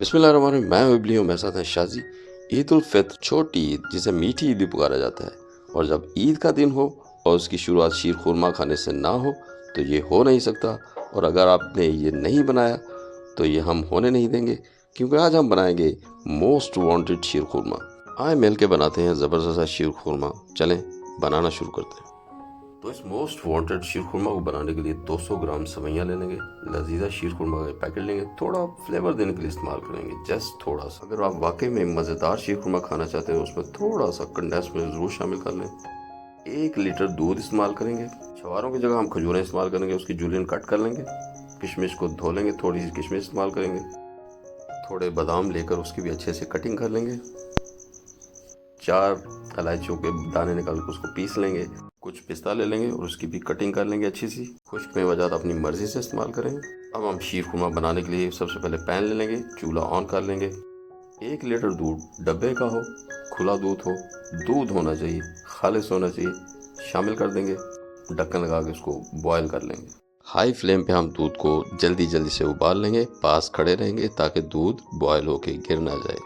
बिस्मिल्लाहिर्रहमानिर्रहीम। मैं विबली हूँ, मेरे साथ है शाजी। ईद उल फित्र छोटी ईद जिसे मीठी ईद भी पुकारा जाता है, और जब ईद का दिन हो और उसकी शुरुआत शीर खुरमा खाने से ना हो तो ये हो नहीं सकता। और अगर आपने ये नहीं बनाया तो ये हम होने नहीं देंगे, क्योंकि आज हम बनाएंगे मोस्ट वांटेड शीर खुरमा। आए मिल के बनाते हैं ज़बरदस्त सा शीर खुरमा। चलें बनाना शुरू करते हैं। तो इस मोस्ट वांटेड शीर खुरमा को बनाने के लिए 200 ग्राम सेवइयाँ ले लेंगे। लजीजा शीर खुरमा का पैकेट लेंगे, थोड़ा फ्लेवर देने के लिए इस्तेमाल करेंगे, जस्ट थोड़ा सा। अगर आप वाकई में मज़ेदार शीर खुरमा खाना चाहते हैं उसमें थोड़ा सा कंडेंस मिल्क ज़रूर शामिल कर लें। 1 लीटर दूध इस्तेमाल करेंगे। छुहारों की जगह हम खजूरें इस्तेमाल करेंगे, उसकी जूलियन कट कर लेंगे। किशमिश को धो लेंगे, थोड़ी सी किशमिश इस्तेमाल करेंगे। थोड़े बादाम लेकर उसकी भी अच्छे से कटिंग कर लेंगे। 4 इलायचियों के दाने निकाल कर उसको पीस लेंगे। कुछ पिस्ता ले लेंगे और उसकी भी कटिंग कर लेंगे अच्छी सी। खुश्क मेवाजात अपनी मर्जी से इस्तेमाल करें। अब हम शीर खुरमा बनाने के लिए सबसे पहले पैन ले लेंगे, चूल्हा ऑन कर लेंगे। 1 लीटर दूध डब्बे का हो, खुला दूध हो, दूध होना चाहिए, खालिस होना चाहिए, शामिल कर देंगे। ढक्कन लगा के उसको बॉयल कर लेंगे। हाई फ्लेम पे हम दूध को जल्दी जल्दी से उबाल लेंगे। पास खड़े रहेंगे ताकि दूध बॉयल होके गिर ना जाए।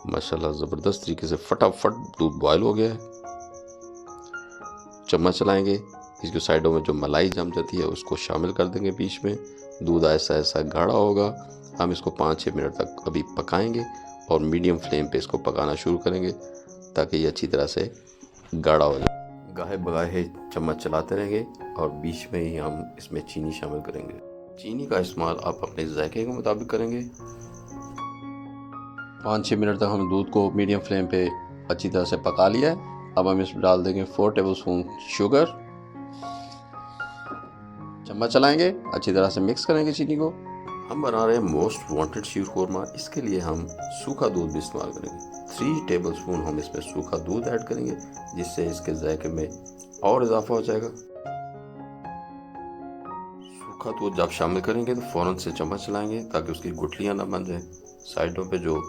माशाल्लाह ज़बरदस्त तरीके से फटाफट दूध बॉयल हो गया है। चम्मच चलाएंगे, इसकी साइडों में जो मलाई जम जाती है उसको शामिल कर देंगे बीच में। दूध ऐसा ऐसा गाढ़ा होगा। हम इसको 5-6 मिनट तक अभी पकाएंगे और मीडियम फ्लेम पे इसको पकाना शुरू करेंगे ताकि ये अच्छी तरह से गाढ़ा हो जाए। गाहे बगाहे चम्मच चलाते रहेंगे और बीच में ही हम इसमें चीनी शामिल करेंगे। चीनी का इस्तेमाल आप अपने जायके के मुताबिक करेंगे। 5-6 मिनट तक हम दूध को मीडियम फ्लेम पे अच्छी तरह से पका लिया है। अब हम इसमें डाल देंगे 4 टेबलस्पून शुगर। चम्मच चलाएंगे, अच्छी तरह से मिक्स करेंगे चीनी को। हम बना रहे हैं मोस्ट वांटेड शीर खुरमा, इसके लिए हम सूखा दूध भी इस्तेमाल करेंगे। 3 टेबलस्पून हम इसमें सूखा दूध ऐड करेंगे, जिससे इसके जायके में और इजाफा हो जाएगा। सूखा दूध जब शामिल करेंगे तो फ़ौरन से चम्मच चलाएंगे ताकि उसकी गुठलियाँ ना बन जाए। साइडों पे जो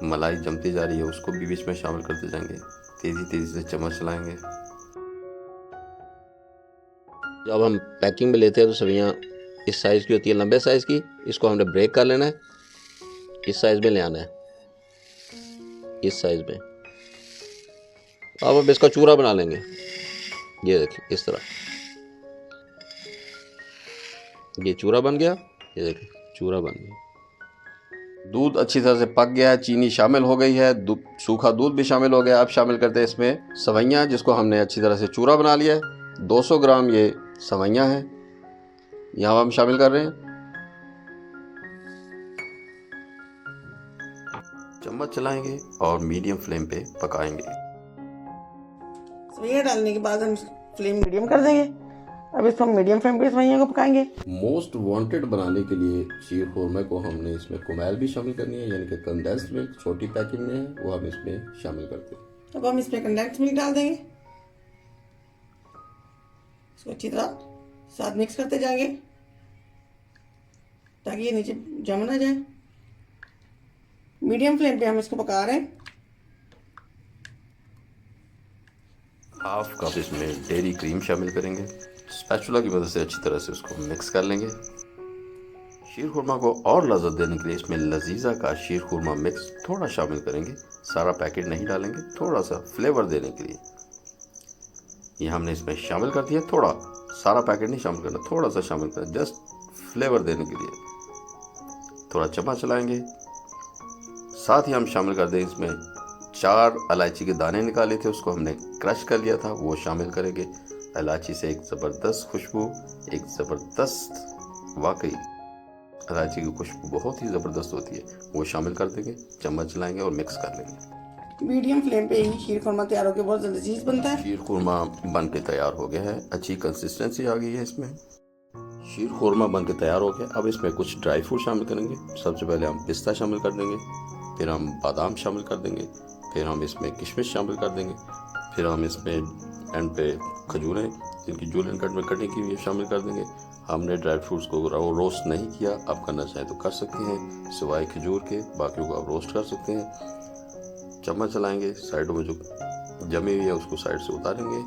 मलाई जमती जा रही है उसको भी बीच में शामिल करते जाएंगे। तेज़ी तेज़ी से चम्मच चलाएंगे। जब हम पैकिंग में लेते हैं तो सेवइयाँ इस साइज़ की होती है, लंबे साइज़ की। इसको हमने ब्रेक कर लेना है, इस साइज़ में ले आना है, इस साइज़ में। अब हम इसका चूरा बना लेंगे। ये देखिए इस तरह, ये चूरा बन गया। ये देखिए चूरा बन गया। दूध अच्छी तरह से पक गया है, चीनी शामिल हो गई है, सूखा दूध भी शामिल हो गया। अब शामिल करते हैं इसमें सेवइयाँ, जिसको हमने अच्छी तरह से चूरा बना लिया है। 200 ग्राम ये सेवइयाँ हैं, यहाँ हम शामिल कर रहे हैं। चम्मच चलाएंगे और मीडियम फ्लेम पे पकाएंगे। सेवइयाँ डालने के बाद हम फ्लेम मीडियम कर देंगे। अब इसको हम मीडियम फ्लेम पे सेवइयाँ को पकाएंगे। मोस्ट वांटेड बनाने के लिए शीर खुरमे को हमने इसमें कुमैल भी शामिल करनी है, यानी कि कंडेंस्ड मिल्क छोटी पैकिंग में है, वो हम इसमें शामिल करते हैं। अब हम इसमें कंडेंस्ड मिल्क डाल देंगे। इसको अच्छी तरह साथ मिक्स करते जाएंगे ताकि ये नीचे जम ना जाए। मीडियम फ्लेम पे हम इसको पका रहे हैं। हाफ कप इसमें डेयरी क्रीम शामिल करेंगे। स्पैचुला की मदद से अच्छी तरह से उसको मिक्स कर लेंगे। शीर खुरमा को और लज़्ज़त देने के लिए इसमें लजीजा का शीर खुरमा मिक्स थोड़ा शामिल करेंगे। सारा पैकेट नहीं डालेंगे, थोड़ा सा फ्लेवर देने के लिए ये हमने इसमें शामिल कर दिया। थोड़ा, सारा पैकेट नहीं शामिल करना, थोड़ा सा शामिल करना, जस्ट फ्लेवर देने के लिए। थोड़ा चम्मच चलाएंगे। साथ ही हम शामिल कर दें इसमें 4 इलायची के दाने निकाले थे, उसको हमने क्रश कर लिया था, वो शामिल करेंगे। इलायची से एक ज़बरदस्त खुशबू, एक ज़बरदस्त, वाकई इलायची की खुशबू बहुत ही ज़बरदस्त होती है, वो शामिल कर देंगे। चम्मच चलाएंगे और मिक्स कर लेंगे। मीडियम फ्लेम पे ही शीर खुरमा तैयार होकर बहुत लजीज बनता है। शीर खुरमा बन के तैयार हो गया है, अच्छी कंसिस्टेंसी आ गई है इसमें। शीर खुरमा बन के तैयार हो गया। अब इसमें कुछ ड्राई फ्रूट शामिल करेंगे। सबसे पहले हम पिस्ता शामिल कर देंगे, फिर हम बादाम शामिल कर देंगे, फिर हम इसमें किशमिश शामिल कर देंगे, फिर हम इसमें एंड पे खजूरें जिनकी जूलियन कट में कटिंग की हुई शामिल कर देंगे। हमने ड्राई फ्रूट्स को रोस्ट नहीं किया, आप करना चाहें तो कर सकते हैं, सिवाय खजूर के बाकियों को आप रोस्ट कर सकते हैं। चम्मच चलाएंगे, साइडों में जो जमी हुई है उसको साइड से उतारेंगे।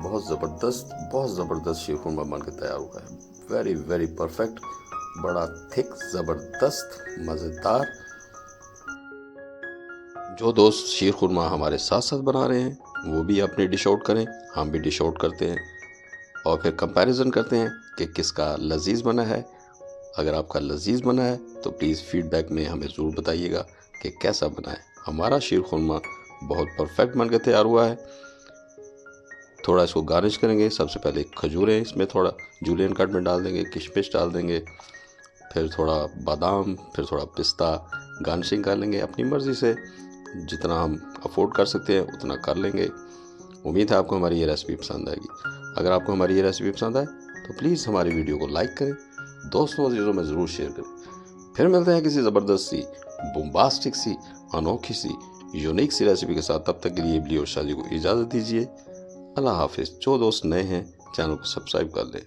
बहुत ज़बरदस्त शीर खुरमा बन के तैयार हुआ है। Very very perfect. बड़ा थिक, ज़बरदस्त, मज़ेदार। जो दोस्त शीर खुरमा हमारे साथ साथ बना रहे हैं वो भी अपनी डिश आउट करें, हम भी डिश आउट करते हैं और फिर कंपैरिजन करते हैं कि किसका लजीज बना है। अगर आपका लजीज बना है तो प्लीज़ फीडबैक में हमें ज़रूर बताइएगा कि कैसा बना है। हमारा शीर खुरमा बहुत परफेक्ट बन के तैयार हुआ है। थोड़ा इसको गार्निश करेंगे। सबसे पहले खजूरें इसमें थोड़ा जूलियन कट में डाल देंगे, किशमिश डाल देंगे, फिर थोड़ा बादाम, फिर थोड़ा पिस्ता। गार्निशिंग कर लेंगे अपनी मर्ज़ी से, जितना हम अफोर्ड कर सकते हैं उतना कर लेंगे। उम्मीद है आपको हमारी ये रेसिपी पसंद आएगी। अगर आपको हमारी ये रेसिपी पसंद आए तो प्लीज़ हमारी वीडियो को लाइक करें, दोस्तों और चीज़ों में ज़रूर शेयर करें। फिर मिलते हैं किसी ज़बरदस्त सी, बोम्बास्टिक सी, अनोखी सी, यूनिक सी रेसिपी के साथ। तब तक के लिए इबली और शादी को इजाज़त दीजिए। अल्लाह हाफिज़। जो दोस्त नए हैं चैनल को सब्सक्राइब कर लें।